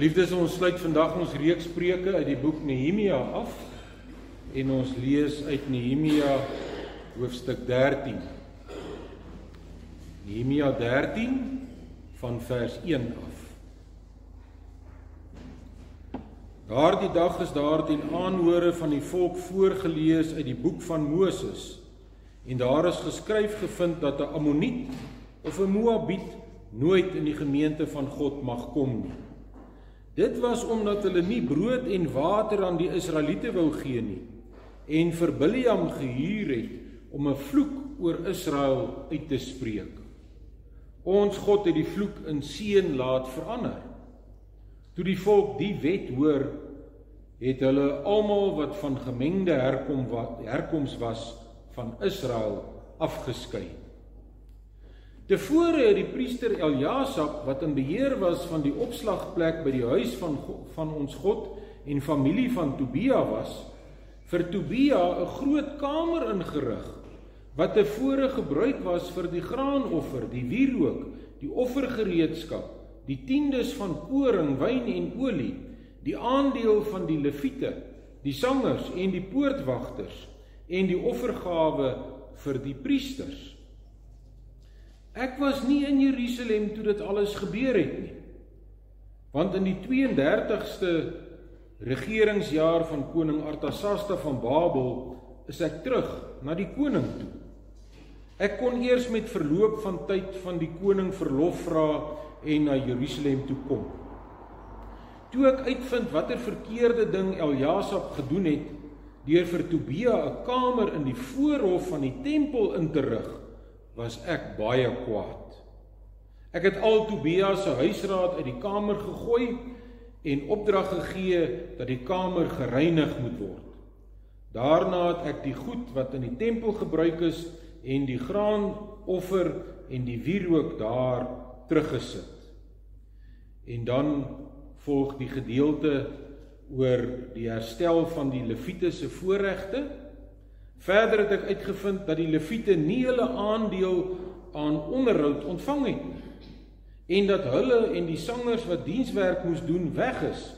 Geliefdes, ons sluit vandag ons reeks preke uit die boek Nehemia af en ons lees uit Nehemia hoofstuk 13. Nehemia 13 van vers 1 af. Daardie dag is daar ten aanhore van die volk voorgelees uit die boek van Moses, en daar is geskryf gevind dat 'n Ammoniet of 'n Moabiet nooit in die gemeente van God mag kom nie. Dit was omdat hulle nie brood en water aan die Israeliete wou gee nie, en vir Biliam gehuur het om 'n vloek oor Israel uit te spreek. Ons God het die vloek in seën laat verander. Toe die volk die wet hoor, het hulle almal wat van gemengde herkoms was van Israel afgeskei. Tevore het die priester Eljasap, wat in beheer was van die opslagplek by die huis van ons God en familie van Tobia was, vir Tobia 'n groot kamer ingerig, wat tevore gebruik was vir die graanoffer, die wierook, die offergereedskap, die tiendes van koring, wyn en olie, die aandeel van die leviete, die sangers en die poortwagters, en die offergawe vir die priesters. Ek was nie in Jerusalem toe dit alles gebeur het nie, want in die 32ste regeringsjaar van koning Artasasta van Babel is ek terug na die koning toe. Ek kon eers met verloop van tyd van die koning verlof vra en na Jerusalem toe kom. Toe ek uitvind watter verkeerde ding Eljasap gedoen het, deur vir Tobia 'n kamer in die voorhof van die tempel in te rig, was ek baie kwaad. Ek het al Tobia se huisraad uit die kamer gegooi en opdrag gegee dat die kamer gereinig moet word. Daarna het ek die goed wat in die tempel gebruik is en die graanoffer en die wierook daar teruggesit. En dan volg die gedeelte oor die herstel van die leviete se voorregte. Verder het ek uitgevind dat die leviete nie hulle aandeel aan onderhoud ontvang het nie, en dat hulle en die sangers wat dienswerk moes doen weg is,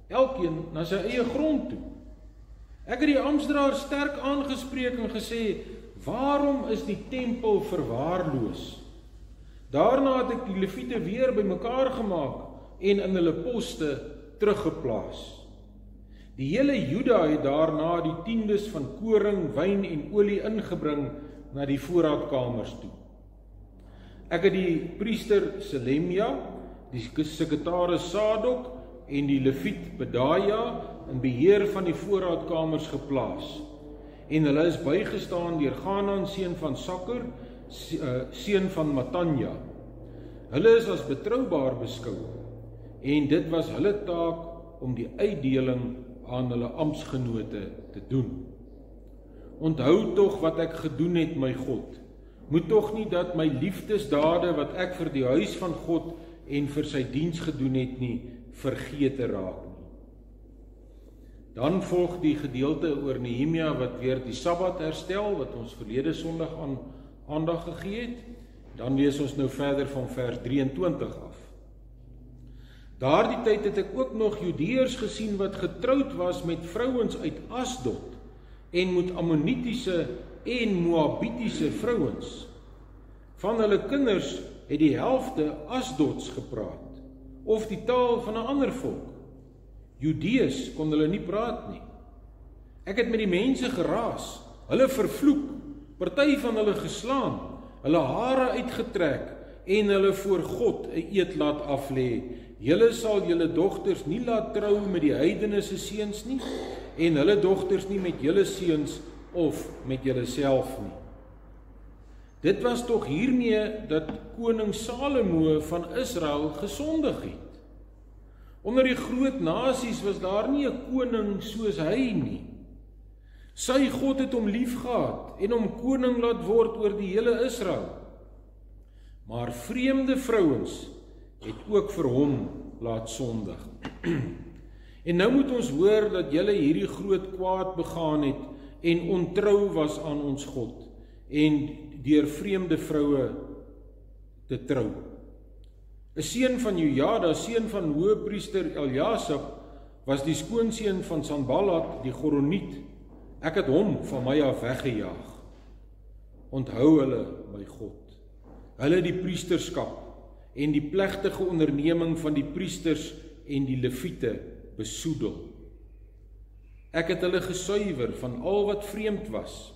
elkeen na sy eie grond toe. Ek het die amptdraer sterk aangespreek en gesê, waarom is die tempel verwaarloos? Daarna het ek die leviete weer bymekaar gemaak en in hulle poste teruggeplaas. Die hele Juda het daarna die tiendes van koring, wyn en olie ingebring na die voorraadkamers toe. Ek het die priester Selemia, die sekretaris Sadok en die leviet Bedaja in beheer van die voorraadkamers geplaas. En hulle is bygestaan deur Ganan seun van Sakur, seun van Matanja. Hulle is as betroubaar beskou, en dit was hulle taak om die uitdeling aan hulle amptsgenote te doen. Onthou tog wat ek gedoen het, my God. Moet tog nie dat my liefdesdade wat ek vir die huis van God en vir sy diens gedoen het nie, vergete raak nie. Dan volg die gedeelte oor Nehemia wat weer die Sabbat herstel, wat ons verlede Sondag aan aandag gegee het. Dan lees ons nou verder van vers 23 af. Daardie tyd het ek ook nog Judeërs gesien wat getroud was met vrouens uit Asdod en met Ammonitiese en Moabitiese vrouens. Van hulle kinders het die helfte Asdods gepraat, of die taal van 'n ander volk. Judeërs kon hulle nie praat nie. Ek het met die mense geraas, hulle vervloek, party van hulle geslaan, hulle hare uitgetrek en hulle voor God 'n eed laat aflê. Julle sal julle dogters nie laat trou met die heidene se seuns nie, en hulle dogters nie met julle seuns of met julle self nie. Dit was tog hiermee dat koning Salomo van Israel gesondig het. Onder die groot nasies was daar nie 'n koning soos hy nie. Sy God het hom liefgehad en hom koning laat word oor die hele Israel. Maar vreemde vrouens het ook vir hom laat sondig. En nou moet ons hoor dat julle hierdie groot kwaad begaan het en ontrou was aan ons God en deur vreemde vroue te trou. 'n seun van Jojada, seun van hoëpriester Eljasap, was die skoonseun van Sanballat die Goroniet. Ek het hom van my af weggejaag. Onthou hulle, my God, hulle die priesterskap en die plegtige onderneming van die priesters en die leviete besoedel. Ek het hulle gesuiwer van al wat vreemd was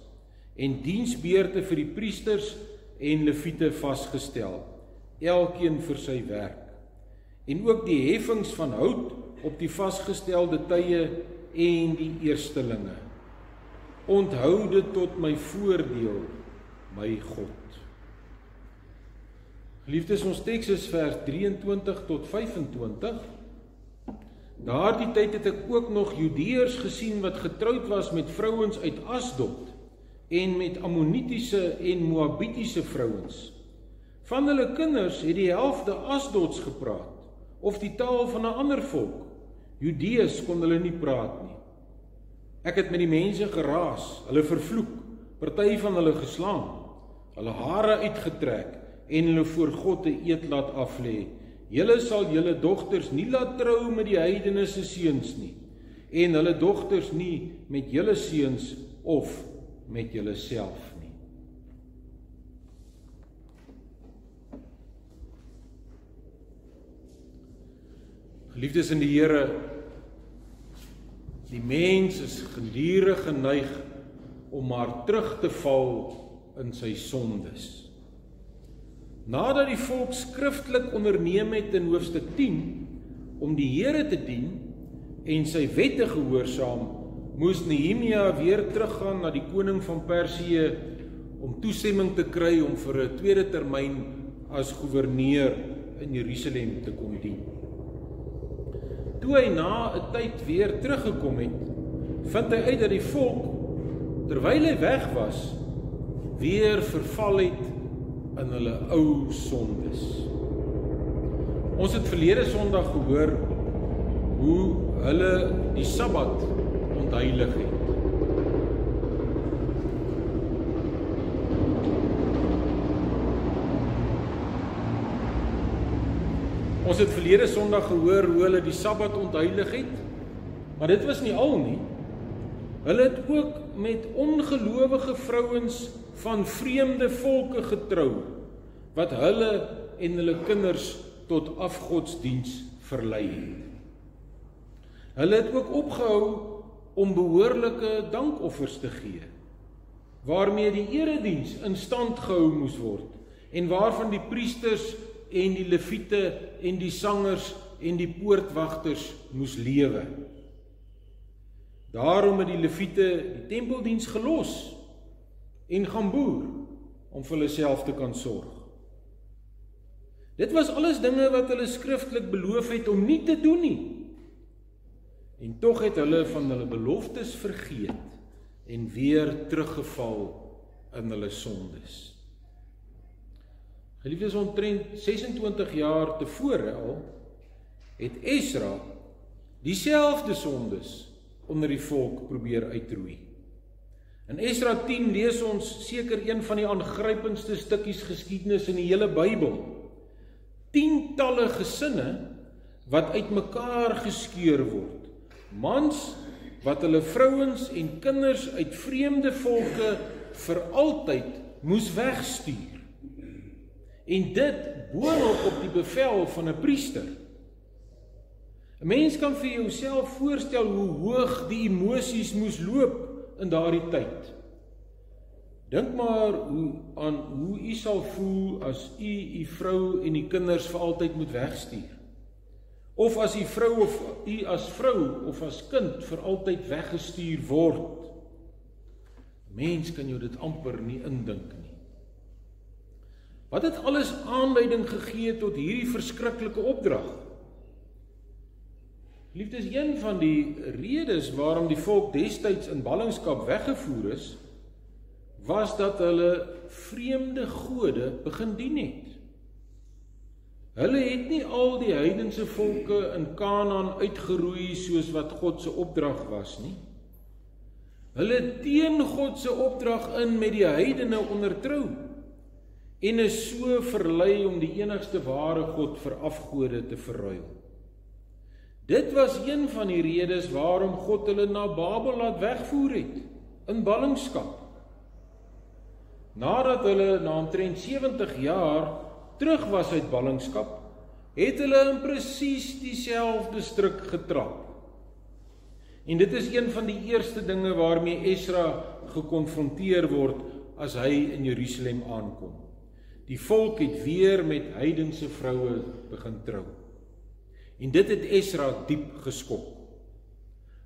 en diensbeurte vir die priesters en leviete vasgestel, elkeen vir sy werk, en ook die heffings van hout op die vasgestelde tye en die eerstelinge. Onthou dit tot my voordeel, my God. Geliefdes, ons teks is vers 23 tot 25. Daardie tyd het ek ook nog Judeërs gesien wat getroud was met vrouens uit Asdod en met Ammonitiese en Moabitiese vrouens. Van hulle kinders het die helfte Asdods gepraat, of die taal van 'n ander volk. Judeërs kon hulle nie praat nie. Ek het met die mense geraas, hulle vervloek, party van hulle geslaan, hulle hare uitgetrek en hulle voor God 'n eed laat aflê. Julle sal julle dogters nie laat trou met die heidene se seuns nie, en hulle dogters nie met julle seuns of met julle self nie. Geliefdes in die Here, die mens is gedurig geneig om maar terug te val in sy sondes. Nadat die volk skriftelik onderneem het in hoofstuk 10 om die Here te dien en sy wette gehoorsaam, moes Nehemia weer teruggaan na die koning van Persië om toestemming te kry om vir 'n tweede termyn as gouverneur in Jerusalem te kom dien. Toe hy na 'n tyd weer teruggekom het, vind hy uit dat die volk, terwyl hy weg was, weer verval het in hulle ou sondes. Ons het verlede Sondag gehoor hoe hulle die Sabbat ontheilig het. Ons het verlede Sondag gehoor hoe hulle die Sabbat ontheilig het, maar dit was nie al nie. Hulle het ook met ongelowige vrouens van vreemde volke getrou, wat hulle en hulle kinders tot afgodsdiens verlei het. Hulle het ook opgehou om behoorlike dankoffers te gee, waarmee die erediens in stand gehou moes word, en waarvan die priesters en die leviete en die sangers en die poortwagters moes lewe. Daarom het die leviete die tempeldiens gelos en gaan boer om vir hulle self te kan sorg. Dit was alles dinge wat hulle skriftelik beloof het om nie te doen nie. En tog het hulle van hulle beloftes vergeet en weer teruggeval in hulle sondes. Geliefdes, omtrent 26 jaar tevore al, het Esra dieselfde sondes onder die volk probeer uitroei. In Esra 10 lees ons seker een van die aangrypendste stukkies geskiedenis in die hele Bybel. Tientalle gesinne wat uitmekaar geskeur word. Mans wat hulle vrouens en kinders uit vreemde volke vir altyd moes wegstuur. En dit boonop op die bevel van 'n priester. 'n Mens kan vir jouself voorstel hoe hoog die emosies moes loop in daardie tyd. Dink maar aan hoe u sal voel as u vrou en die kinders vir altyd moet wegstuur. Of as u vrou of u as vrou of as kind vir altyd weggestuur word. Mens kan jou dit amper nie indink nie. Wat het alles aanleiding gegee tot hierdie verskriklike opdrag? Liefdes, een van die redes waarom die volk destyds in ballingskap weggevoer is, was dat hulle vreemde gode begin dien het. Hulle het nie al die heidense volke in Kanaan uitgeroei soos wat God se opdrag was nie. Hulle teen God se opdrag in met die heidene ondertrou en is so verlei om die enigste ware God vir afgode te verruil. Dit was een van die redes waarom God hulle na Babel laat wegvoer het, in ballingskap. Nadat hulle na omtrent 70 jaar terug was uit ballingskap, het hulle in presies dieselfde struik getrap. En dit is een van die eerste dinge waarmee Esra gekonfronteer word as hy in Jerusalem aankom. Die volk het weer met heidense vroue begin trou. En dit het Esra diep geskok.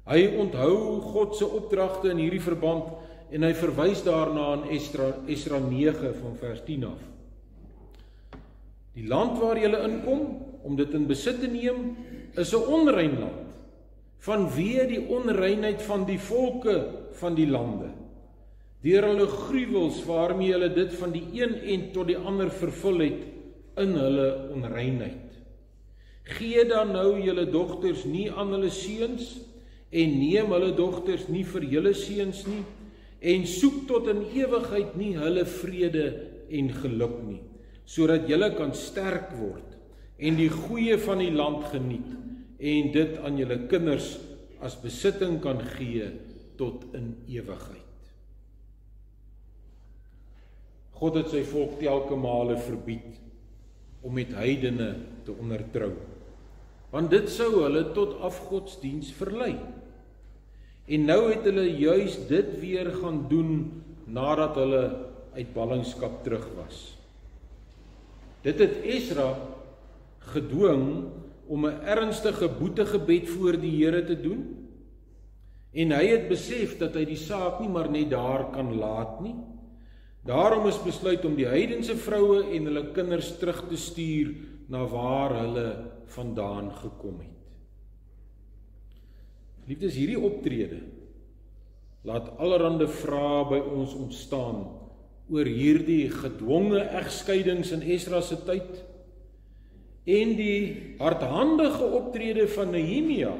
Hy onthou God se opdragte in hierdie verband en hy verwys daarna in Esra 9 van vers 10 af. Die land waar julle inkom, om dit in besit te neem, is 'n onrein land, vanweë die onreinheid van die volke van die lande, deur hulle gruwels waarmee hulle dit van die een end tot die ander vervul het in hulle onreinheid. Gee dan nou julle dogters nie aan hulle seuns, en neem hulle dogters nie vir julle seuns nie, en soek tot in ewigheid nie hulle vrede en geluk nie, sodat julle kan sterk word en die goeie van die land geniet en dit aan julle kinders as besitting kan gee tot in ewigheid. God het sy volk telke male verbied om met heidene te ondertrou, want dit sou hulle tot afgodsdiens verlei. En nou het hulle juis dit weer gaan doen nadat hulle uit ballingskap terug was. Dit het Esra gedwing om 'n ernstige boetegebed voor die Here te doen, en hy het besef dat hy die saak nie maar net daar kan laat nie. Daarom is besluit om die heidense vroue en hulle kinders terug te stuur na waar hulle vandaan gekom het. Liefdes, hierdie optrede laat allerhande vrae by ons ontstaan oor hierdie gedwonge egskeidings in Esra se tyd en die hardhandige optrede van Nehemia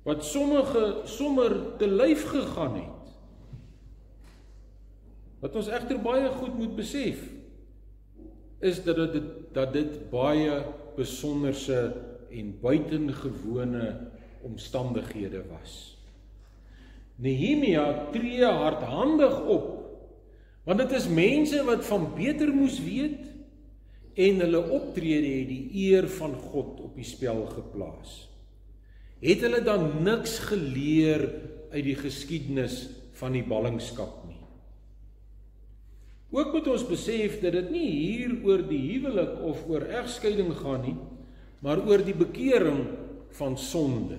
wat sommige sommer te lyf gegaan het. Wat ons egter baie goed moet besef is dat dit baie besonderse en buitengewone omstandighede was. Nehemia tree hardhandig op, want dit is mense wat van beter moes weet en hulle optrede het die eer van God op die spel geplaas. Het hulle dan niks geleer uit die geskiedenis van die ballingskap nie? Ook moet ons besef dat dit nie hier oor die huwelik of oor egskeiding gaan nie, maar oor die bekering van sonde.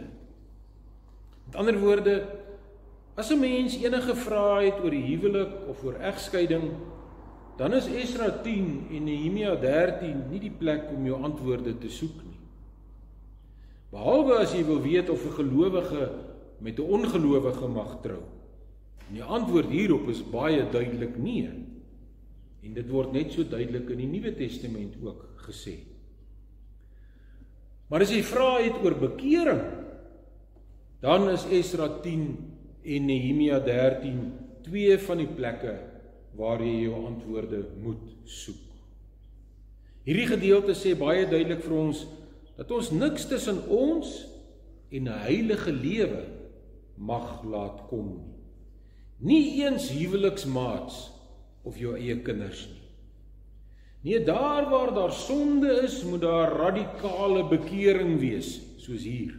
Met ander woorde, as 'n mens enige vrae het oor die huwelik of oor egskeiding, dan is Esra 10 en Nehemia 13 nie die plek om jou antwoorde te soek nie. Behalwe as jy wil weet of 'n gelowige met 'n ongelowige mag trou. En die antwoord hierop is baie duidelik nee. En dit word net so duidelik in die Nuwe Testament ook gesê. Maar as jy vrae het oor bekering, dan is Esra 10 en Nehemia 13 twee van die plekke waar jy jou antwoorde moet soek. Hierdie gedeelte sê baie duidelik vir ons dat ons niks tussen ons en 'n heilige lewe mag laat kom nie. Nie eens huweliksmaats of jou eie kinders nie. Nee, daar waar daar sonde is, moet daar radikale bekering wees, soos hier.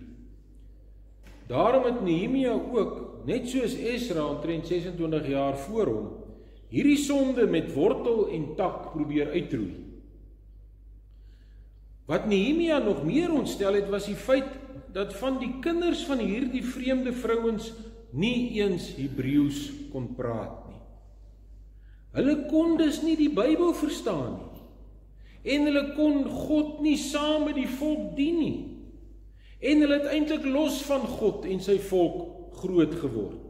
Daarom het Nehemia ook, net soos Esra omtrent 26 jaar voor hom, hierdie sonde met wortel en tak probeer uitroei. Wat Nehemia nog meer ontstel het, was die feit dat van die kinders van hierdie vreemde vrouens nie eens Hebreëus kon praat nie. Hulle kon dus nie die Bybel verstaan nie. En hulle kon God nie saam met die volk dien nie. En hulle het eintlik los van God en sy volk groot geword.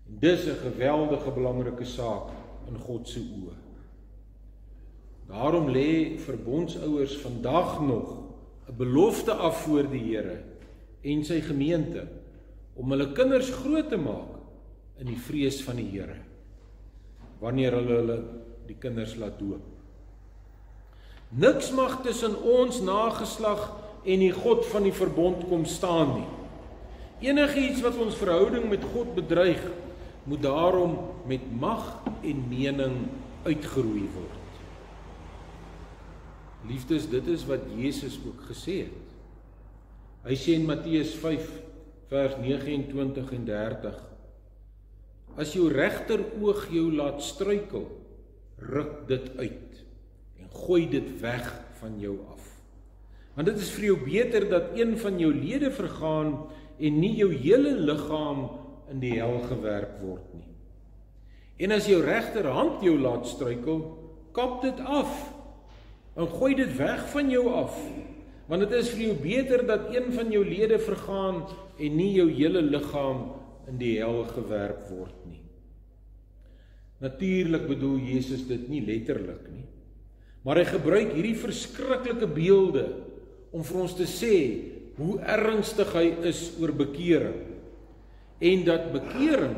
En dis 'n geweldige belangrike saak in God se oë. Daarom lê verbondsouers vandag nog 'n belofte af voor die Here en sy gemeente om hulle kinders groot te maak in die vrees van die Here. Wanneer hulle die kinders laat doop. Niks mag tussen ons nageslag en die God van die verbond kom staan nie. Enigiets wat ons verhouding met God bedreig, moet daarom met mag en mening uitgeroei word. Liefdes, dit is wat Jesus ook gesê het. Hy sê in Matteus 5, vers 29 en 30, as jou regter oog jou laat struikel, ruk dit uit en gooi dit weg van jou af. Want dit is vir jou beter dat een van jou lede vergaan en nie jou hele liggaam in die hel gewerp word nie. En as jou regterhand jou laat struikel, kap dit af en gooi dit weg van jou af. Want dit is vir jou beter dat een van jou lede vergaan en nie jou hele liggaam in die hel gewerp word nie. Natuurlik bedoel Jesus dit nie letterlik nie, maar hy gebruik hierdie verskriklike beelde om vir ons te sê hoe ernstig hy is oor bekering en dat bekering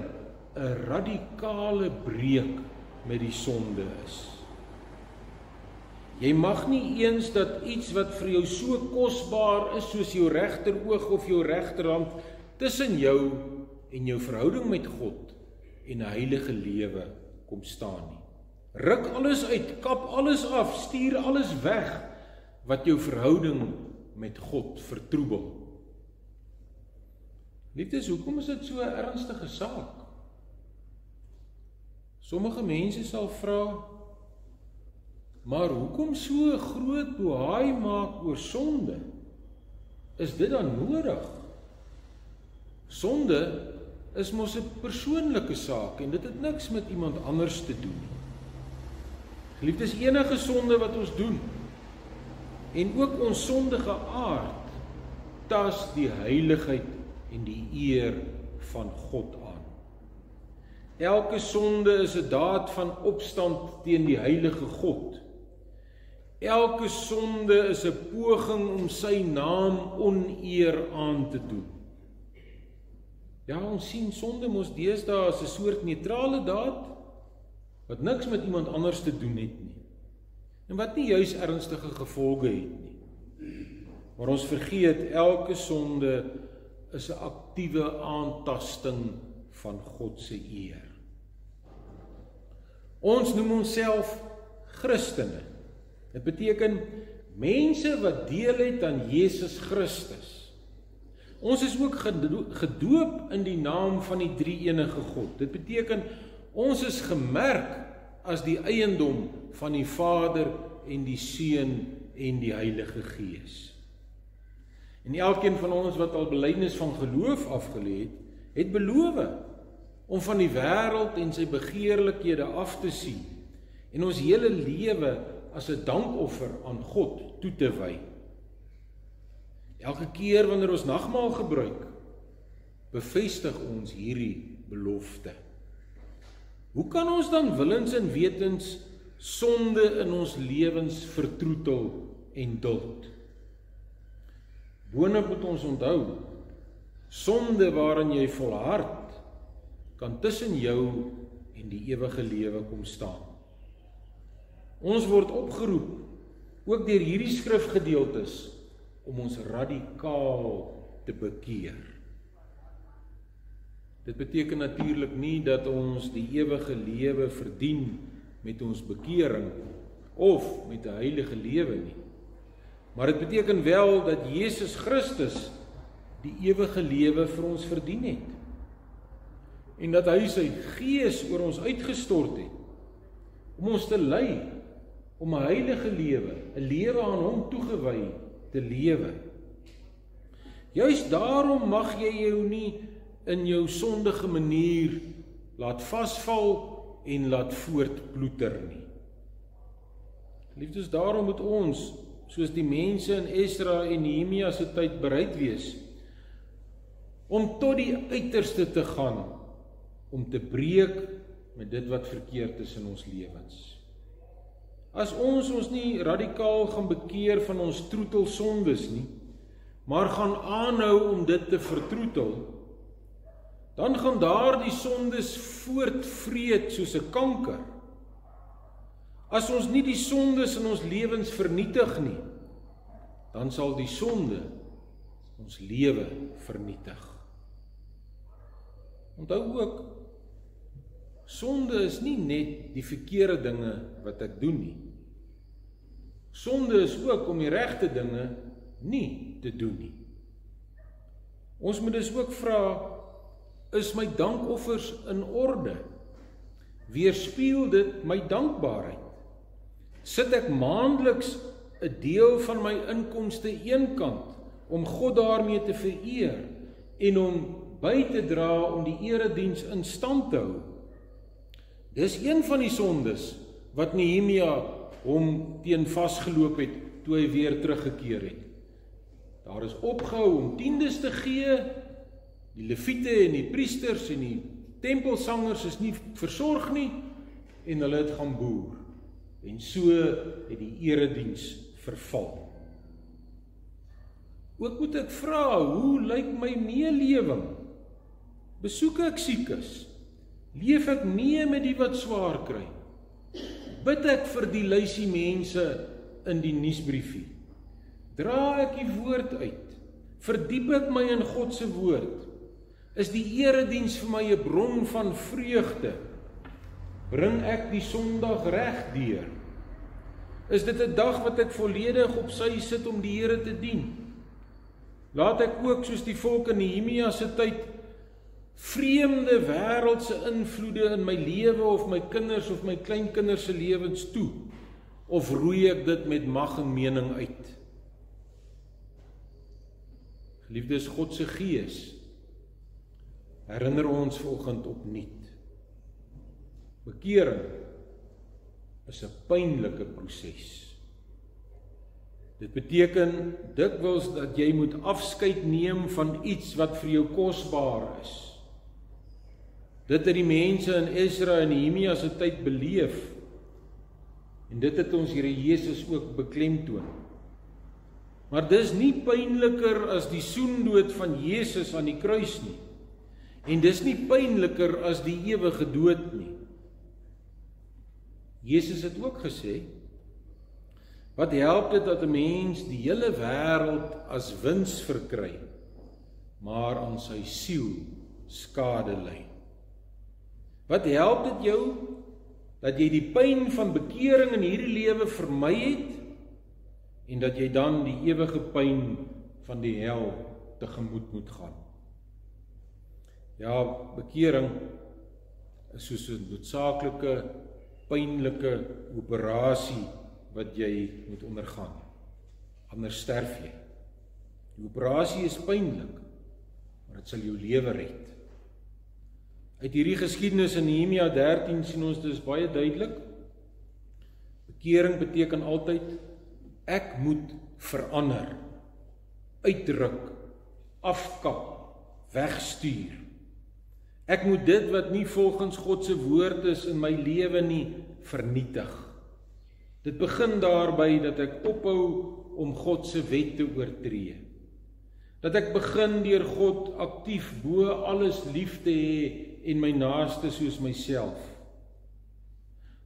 'n radikale breek met die sonde is. Jy mag nie eens dat iets wat vir jou so kosbaar is soos jou regteroog of jou regterhand tussen jou en jou verhouding met God en 'n heilige lewe kom staan nie. Ruk alles uit, kap alles af, stuur alles weg wat jou verhouding met God vertroebel. Liefdes, hoekom is dit so 'n ernstige saak? Sommige mense sal vra, maar hoekom so 'n groot bohaai maak oor sonde? Is dit dan nodig? Sonde is mos 'n persoonlike saak en dit het niks met iemand anders te doen nie. Geliefdes, enige sonde wat ons doen en ook ons sondige aard tas die heiligheid en die eer van God aan. Elke sonde is 'n daad van opstand teen die heilige God. Elke sonde is 'n poging om sy naam oneer aan te doen. Ja, ons sien sonde mos deesdae as 'n soort neutrale daad wat niks met iemand anders te doen het nie. En wat nie juis ernstige gevolge het nie. Maar ons vergeet, elke sonde is 'n aktiewe aantasting van God se eer. Ons noem onsself Christene. Dit beteken mense wat deel het aan Jesus Christus. Ons is ook gedoop in die naam van die drie-enige God. Dit beteken ons is gemerk as die eiendom van die Vader en die Seun en die Heilige Gees. En elkeen van ons wat al belydenis van geloof afgelê het, het beloof om van die wêreld en sy begeerlikhede af te sien en ons hele lewe as 'n dankoffer aan God toe te wy. Elke keer wanneer ons nagmaal gebruik, bevestig ons hierdie belofte. Hoe kan ons dan willens en wetens sonde in ons lewens vertroetel en duld? Boonop moet ons onthou, sonde waarin jy volhard, kan tussen jou en die ewige lewe kom staan. Ons word opgeroep, ook deur hierdie skrifgedeeltes, om ons radikaal te bekeer. Dit beteken natuurlik nie dat ons die ewige lewe verdien met ons bekering of met 'n heilige lewe nie. Maar dit beteken wel dat Jesus Christus die ewige lewe vir ons verdien het. En dat hy sy gees oor ons uitgestort het om ons te lei om 'n heilige lewe, 'n lewe aan hom toegewy te lewe. Juist daarom mag jy jou nie in jou sondige manier laat vasval en laat voortploeter nie. Liefdes, daarom moet ons, soos die mense in Esra en Nehemia se tyd, bereid wees om tot die uiterste te gaan, om te breek met dit wat verkeerd is in ons lewens. As ons nie radikaal gaan bekeer van ons troetelsondes nie, maar gaan aanhou om dit te vertroetel, dan gaan daardie sondes voortvreet soos 'n kanker. As ons nie die sondes in ons lewens vernietig nie, dan sal die sonde ons lewe vernietig. Onthou ook, sonde is nie net die verkeerde dinge wat ek doen nie. Sonde is ook om die regte dinge nie te doen nie. Ons moet dus ook vra, is my dankoffers in orde? Weerspieël dit my dankbaarheid? Sit ek maandeliks 'n deel van my inkomste eenkant om God daarmee te vereer en om by te dra om die erediens in stand te hou? Dis een van die sondes wat Nehemia hom teen vasgeloop het toe hy weer teruggekeer het. Daar is opgehou om tiendes te gee, die leviete en die priesters en die tempelsangers is nie versorg nie, en hulle het gaan boer. En so het die erediens verval. Ook moet ek vra, hoe lyk my meelewing? Besoek ek siekes? Leef ek mee met die wat swaar kry? Bid ek vir die lysie mense in die nuusbriefie? Dra ek die woord uit? Verdiep ek my in God se woord? Is die erediens vir my 'n bron van vreugde? Bring ek die Sondag reg deur? Is dit 'n dag wat ek volledig op sy sit om die Here te dien? Laat ek ook soos die volk in Nehemia se tyd vreemde wêreldse invloede in my lewe of my kinders of my kleinkinders se lewens toe, of roei ek dit met mag en mening uit? Geliefdes, God se Gees herinner ons vanoggend opnuut. Bekering is 'n pynlike proses. Dit beteken dikwels dat jy moet afskeid neem van iets wat vir jou kosbaar is. Dit het die mense in Esra en Nehemia se tyd beleef, en dit het ons Here Jesus ook beklemtoon. Maar dis nie pynliker as die soendood van Jesus aan die kruis nie. En dis nie pynliker as die ewige dood nie. Jesus het ook gesê, wat help dit dat 'n mens die hele wêreld as wins verkry, maar aan sy siel skade ly? Wat help dit jou dat jy die pyn van bekering in hierdie lewe vermy het en dat jy dan die ewige pyn van die hel tegemoet moet gaan? Ja, bekering is soos 'n noodsaaklike, pynlike operasie wat jy moet ondergaan. Anders sterf jy. Die operasie is pynlik, maar dit sal jou lewe red. Uit hierdie geskiedenis in Nehemia 13 sien ons dus baie duidelik, bekering beteken altyd, ek moet verander, uitdruk, afkap, wegstuur. Ek moet dit wat nie volgens God se woord is in my lewe nie, vernietig. Dit begin daarby dat ek ophou om God se wet te oortree. Dat ek begin deur God aktief bo alles lief te hê en my naaste soos myself.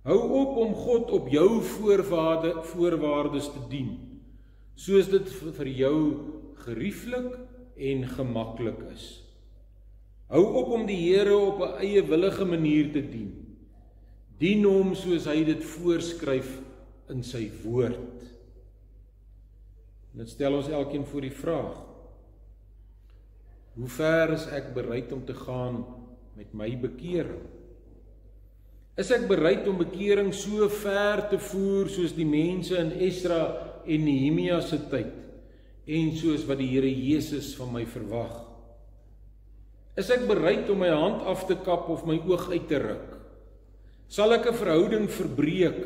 Hou op om God op jou voorwaardes te dien, soos dit vir jou gerieflik en gemaklik is. Hou op om die Here op 'n eie willige manier te dien. Dien hom soos hy dit voorskryf in sy woord. En dit stel ons elkeen voor die vraag, hoe ver is ek bereid om te gaan met my bekering? Is ek bereid om bekering so ver te voer soos die mense in Esra en Nehemia se tyd en soos wat die Here Jesus van my verwag? Is ek bereid om my hand af te kap of my oog uit te ruk? Sal ek 'n verhouding verbreek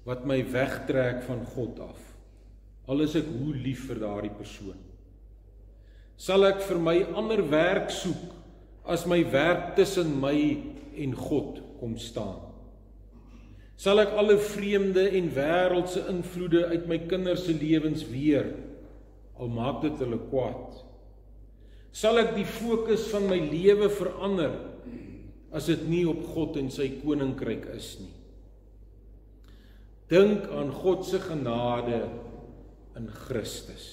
wat my wegtrek van God af, al is ek hoe lief vir daardie persoon? Sal ek vir my ander werk soek as my werk tussen my en God kom staan? Sal ek alle vreemde en wêreldse invloede uit my kinders se lewens weer, al maak dit hulle kwaad? Sal ek die fokus van my lewe verander as dit nie op God en sy koninkryk is nie? Dink aan God se genade in Christus.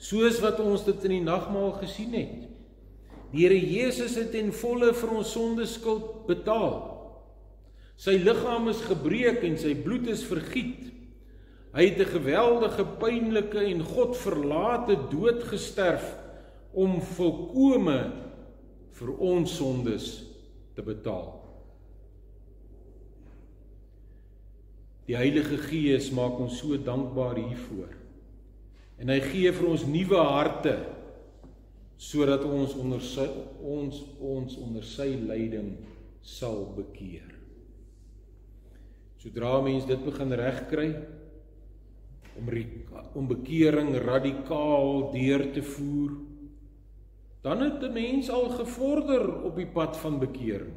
Soos wat ons dit in die nagmaal gesien het. Die Here Jesus het ten volle vir ons sondeskuld betaal. Sy liggaam is gebreek en sy bloed is vergiet. Hy het 'n geweldige, pynlike en God verlate dood gesterf om volkome vir ons sondes te betaal. Die Heilige Gees maak ons so dankbaar hiervoor. En hy gee vir ons nuwe harte, sodat ons onder sy leiding sal bekeer. Sodra mens dit begin regkry, om bekering radikaal deur te voer, dan het die mens al gevorder op die pad van bekering.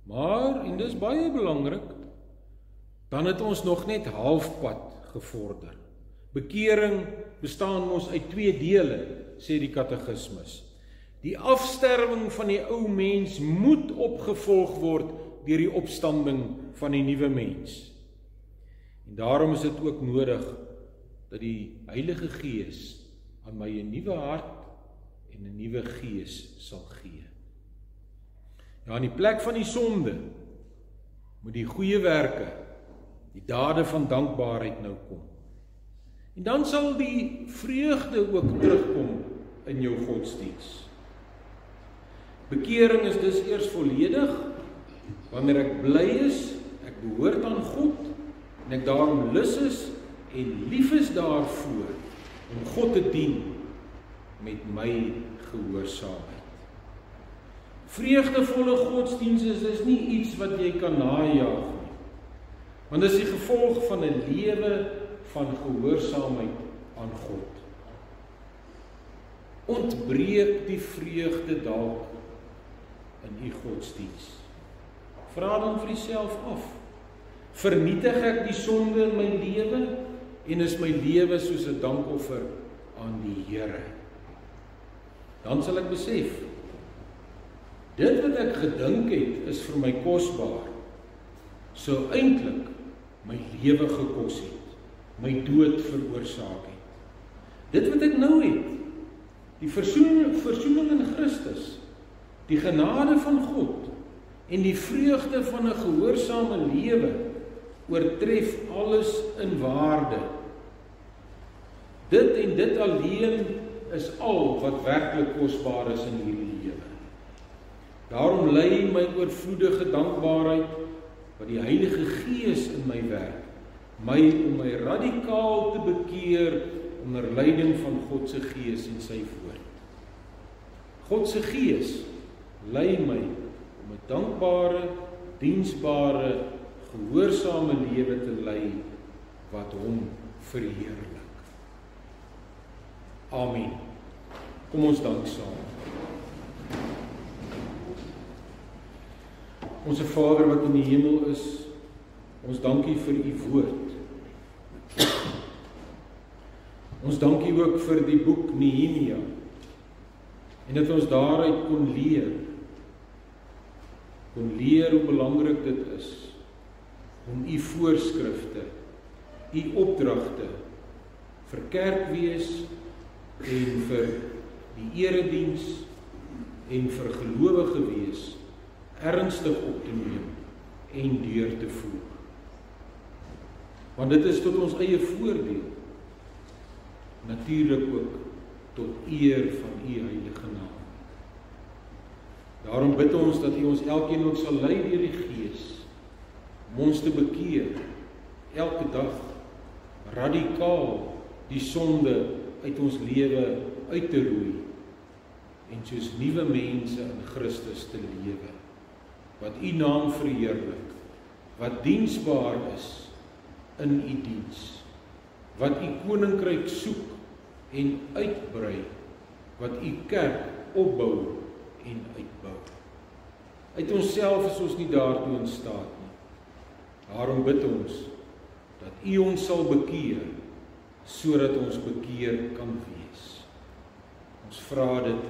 Maar, en dis baie belangrik, dan het ons nog net halfpad gevorder. Bekering bestaan ons uit 2 dele, sê die katekismus. Die afsterwing van die ou mens moet opgevolg word deur die opstanding van die nuwe mens. En daarom is dit ook nodig dat die Heilige Gees aan my 'n nuwe hart en 'n nuwe gees sal gee. Ja, in die plek van die sonde moet die goeie werke, die dade van dankbaarheid nou kom. En dan sal die vreugde ook terugkom in jou godsdiens. Bekering is dus eers volledig wanneer ek bly is, ek behoort aan God en ek daarom lus is en lief is daarvoor om God te dien met my gehoorsaamheid. Vreugdevolle godsdiens is nie iets wat jy kan najaag nie, want dit is die gevolg van 'n lewe van gehoorsaamheid aan God. Ontbreek die vreugde dalk in u godsdiens? Vra dan vir jouself af. Vernietig ek die sonde in my lewe en is my lewe soos 'n dankoffer aan die Here? Dan sal ek besef, dit wat ek gedink het is vir my kosbaar, sou eintlik my lewe gekos het, my dood veroorsaak het. Dit wat ek nou het, die versoening in Christus, die genade van God en die vreugde van 'n gehoorsame lewe oortref alles in waarde. Dit en dit alleen is al wat werklik kosbaar is in hierdie lewe. Daarom lei my oorvloedige dankbaarheid wat die Heilige Gees in my werk, my om my radikaal te bekeer onder leiding van God se Gees en sy woord. God se Gees lei my om 'n dankbare, diensbare, gehoorsame lewe te lei wat hom verheerlik. Amen. Kom ons dank saam. Onse Vader wat in die hemel is, ons dankie vir u woord. Ons dankie ook vir die boek Nehemia en dat ons daaruit kon leer hoe belangrik dit is om u voorskrifte, u opdragte vir kerkwees en vir die erediens en vir gelowige wees ernstig op te neem en deur te voer. Want dit is tot ons eie voordeel, natuurlik ook tot eer van u heilige naam. Daarom bid ons dat u ons elkeen ook sal lei deur die Gees om ons te bekeer, elke dag radikaal die sonde uit ons lewe uit te roei en soos nuwe mense in Christus te lewe, wat u naam verheerlik, wat diensbaar is in u diens, wat u koninkryk soek en uitbrei, wat u kerk opbou en uitbou. Uit onsself is ons nie daartoe in staat nie. Daarom bid ons dat u ons sal bekeer, sodat ons bekeer kan wees. Ons vra dit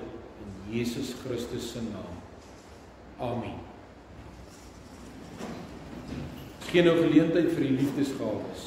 in Jesus Christus se naam. Amen. Ons gee nou geleentheid vir die liefdesgawes.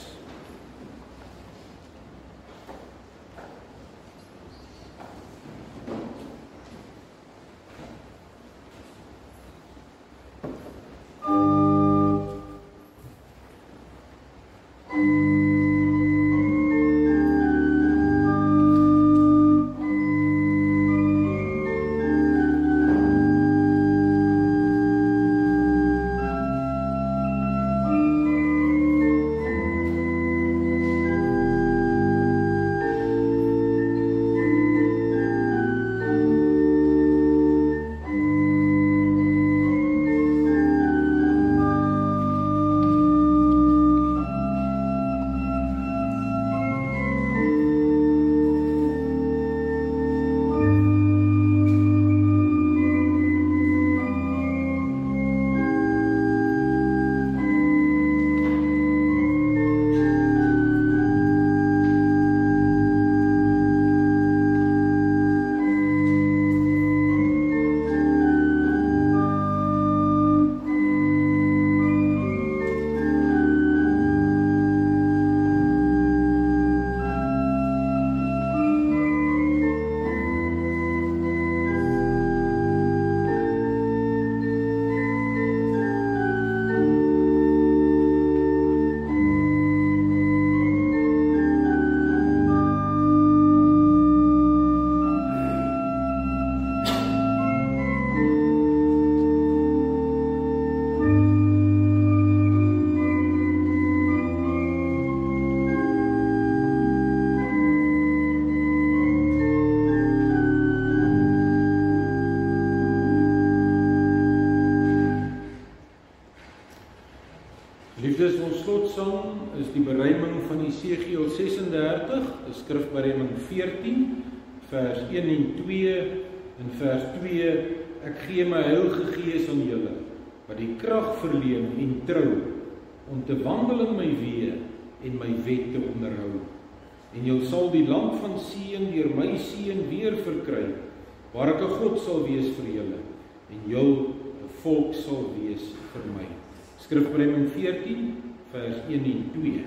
Liefdes, ons slotsang is die beruiming van Esegiel 36, die skrifberuiming 14, vers 1 en 2, en vers 2, ek gee my heilige gees aan julle, wat die krag verleen en trou, om te wandel in my weë en my wette onderhou. En julle sal die land van seën deur my seën weer verkry, waar ek 'n God sal wees vir julle, en julle 'n volk sal wees vir my. Skrifberuiming 14, vers 1 en 2.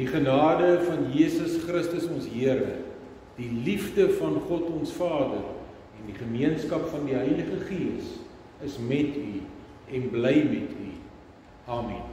Die genade van Jesus Christus ons Here, die liefde van God ons Vader en die gemeenskap van die Heilige Gees is met u en bly met u. Amen.